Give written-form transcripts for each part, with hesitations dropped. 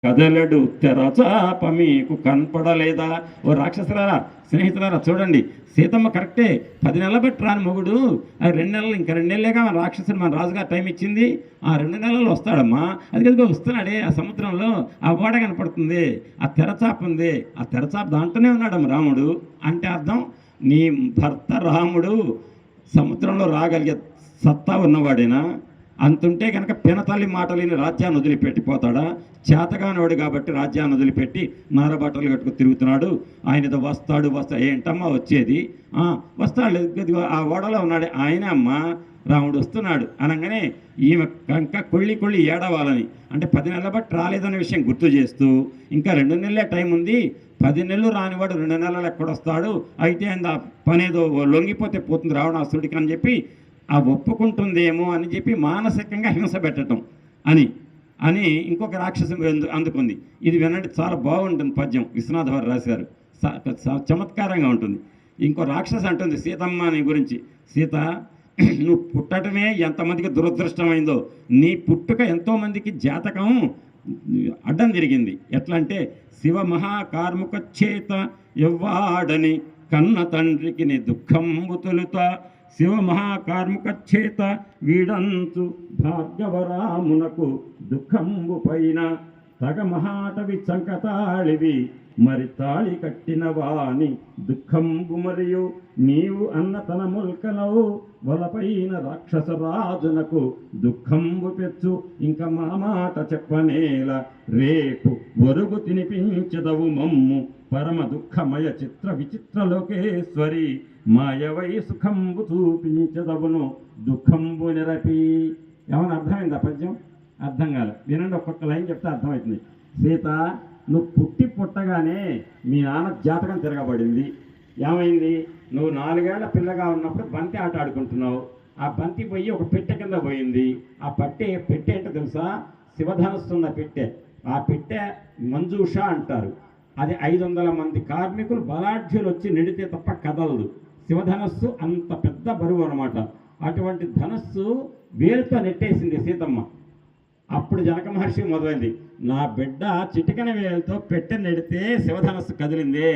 కదలడు తెరచాప మీకు కనపడలేదా? ఓ రాక్షసులారా, స్నేహితులారా, చూడండి, సీతమ్మ కరెక్టే. 10 నెలల బట్టి రాని మొగుడు అది 2 నెలలు, ఇంకా 2 నెలలేగా మన రాక్షసుడు మన రాజుగారు టైం ఇచ్చింది. ఆ 2 నెలల్లో వస్తాడమ్మా. అది కనుక వస్తున్నాడే ఆ సముద్రంలో ఆ ఓడ కనపడుతుంది, ఆ తెరచాప ఉంది, ఆ తెరచాప దాంట్లోనే ఉన్నాడమ్మ రాముడు. అంటే అర్థం, నీ భర్త రాముడు సముద్రంలో రాగలిగే సత్తా ఉన్నవాడేనా? అంతుంటే కనుక పినతల్లి మాటలేని రాజ్యాన్ని వదిలిపెట్టిపోతాడా? చేతగానివాడు కాబట్టి రాజ్యాన్ని వదిలిపెట్టి నారబట్టలు కట్టుకు తిరుగుతున్నాడు. ఆయనతో వస్తాడు ఏంటమ్మా వచ్చేది? వస్తాడు, ఆ ఓడలో ఉన్నాడు ఆయనే అమ్మా రాముడు వస్తున్నాడు అనగానే ఈమె కనుక కొళ్ళి ఏడవాలని, అంటే 10 నెలల బట్టి రాలేదనే విషయం గుర్తు చేస్తూ, ఇంకా 2 నెలలే టైం ఉంది, 10 నెలలు రానివాడు 2 నెలలు ఎక్కడొస్తాడు, అయితే ఆ పనేదో లొంగిపోతే పోతుంది రావణాసుడికి అని చెప్పి ఆ ఒప్పుకుంటుందేమో అని చెప్పి మానసికంగా హింస పెట్టడం అని అని ఇంకొక రాక్షసం అందుకుంది. ఇది వినండి, చాలా బాగుంటుంది పద్యం, విశ్వనాథ వారు రాశారు, చమత్కారంగా ఉంటుంది. ఇంకో రాక్షస అంటుంది సీతమ్మ అని గురించి, సీత నువ్వు పుట్టడమే ఎంతమందికి దురదృష్టమైందో, నీ పుట్టుక ఎంతోమందికి జాతకం అడ్డం తిరిగింది. ఎట్లా అంటే, శివ మహాకార్ముక చేత ఎవ్వాడని కన్న తండ్రికి నీ దుఃఖంబు తొలుతా, శివ మహాకార్ముక చేత వీడంచు భార్గవరామునకు దుఃఖంబు పైన తగ మహాటవి చంకతాళివి మరి తాళి కట్టిన వాని దుఃఖంబు మరియు నీవు అన్న తన ముల్కలవు వలపైన రాక్షస రాజునకు దుఃఖంబు పెచ్చు ఇంక మా మాట చెప్పనేల రేపు వరుగు తినిపించదవు మమ్ము పరమ దుఃఖమయ చిత్ర విచిత్ర లోకేశ్వరి మాయవై సుఖంబు చూపించదవును దుఃఖంబు నిరపి. ఏమన్నా అర్థమైంది ఆ పద్యం? అర్థం కాదు, వినండి, ఒక్కొక్క లైన్ చెప్తే అర్థమవుతుంది. సీత, నువ్వు పుట్టగానే మీ నాన్న జాతకం తిరగబడింది. ఏమైంది? నువ్వు 4 ఏళ్ల పిల్లగా ఉన్నప్పుడు బంతి ఆట ఆడుకుంటున్నావు. ఆ బంతి పోయి ఒక పెట్టె కింద పోయింది. ఆ పెట్టె ఏంటో తెలుసా? శివధనస్సున్న పెట్టె. ఆ పెట్టె మంజూష అంటారు. అది 500 మంది కార్మికులు బలాఢ్యులు వచ్చి నిడితే తప్ప కదలదు. శివధనస్సు అంత పెద్ద బరువు అనమాట. అటువంటి ధనస్సు వేలుతో నెట్టేసింది సీతమ్మ. అప్పుడు జనక మహర్షి మొదలైంది, నా బిడ్డ చిటికన వేలతో పెట్టె నెడితే శివధనస్సు కదిలింది,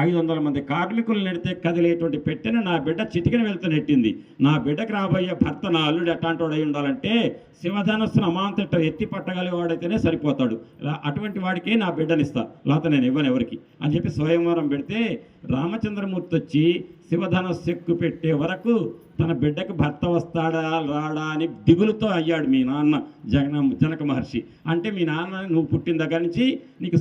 500 మంది కార్మికులు నెడితే కదిలేటువంటి పెట్టెను నా బిడ్డ చిటికన వేలతో నెట్టింది. నా బిడ్డకు రాబోయే భర్త నా అల్లుడు ఎట్లాంటి వాడై ఉండాలంటే శివధనస్సును అమాంతట ఎత్తి పట్టగలిగేవాడైతేనే సరిపోతాడు. అటువంటి వాడికి నా బిడ్డనిస్తా, లేకపోతే నేను ఇవ్వను ఎవరికి అని చెప్పి స్వయంవరం పెడితే రామచంద్రమూర్తి వచ్చి శివధనస్సు ఎక్కు పెట్టే వరకు తన బిడ్డకు భర్త వస్తాడా రాడా అని దిగులుతో అయ్యాడు మీ నాన్న జనక మహర్షి. అంటే మీ నాన్న నువ్వు పుట్టిన దగ్గర నుంచి నీకు